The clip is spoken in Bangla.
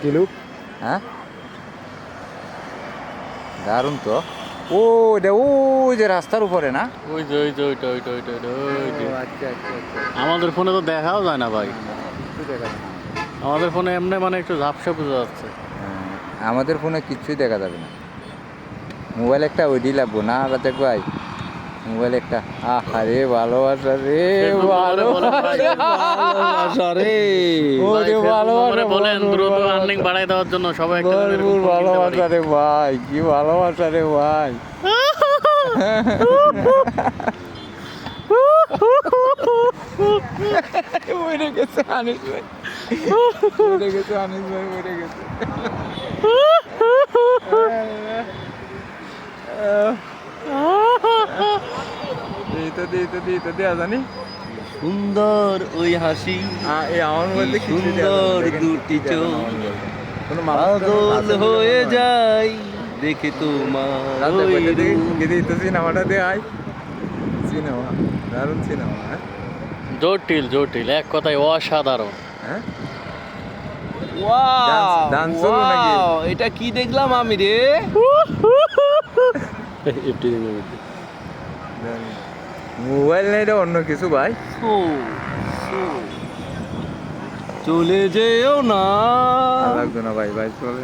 কিলু হ্যাঁ দারুণ তো। ও এটা ও যে রাস্তার উপরে না? ওই যে ওইটা ওইটা আচ্ছা আচ্ছা আচ্ছা। আমাদের ফোনে তো দেখাও যায় না ভাই। কিচ্ছু দেখা যায় না। আমাদের ফোনে এমনি মানে একটু ঝাপসা বোঝা যাচ্ছে। হ্যাঁ, আমাদের ফোনে কিচ্ছুই দেখা যাবে না। মোবাইল একটা ওইডি লাগবো না রাজাক ভাই। মোবাইল একটা আরে ভালোবাসা রে ভালোবাসা রে ওরে ভালোবাসা বলেন দ্রুত আর্নিং বাড়াই দেওয়ার জন্য সবাই একটা ভরপুর ভালোবাসা রে ভাই, কি ভালোবাসা রে ভাই। মরে গেছে আনিস ভাই, মরে গেছে আনিস ভাই, মরে গেছে। দেয়া জানি সুন্দর ওই হাসি আমার মধ্যে সুন্দর দুটি চোখ পাগল হয়ে যাই দেখে তোমার ওই রূপ। সিনেমাটা দিয়ে আয়, সিনেমা দারুণ সিনেমা। হ্যাঁ জটিল এক কথায় অসাধারণ। হ্যাঁ ওয়াও ডান্স হলো নাকি? ওয়াও, এটা কি দেখলাম আমি রে। মোবাইল নেই, এটা অন্য কিছু ভাই। ও, ও, চলে যেও না। লাগতো না ভাই, ভাই চলে।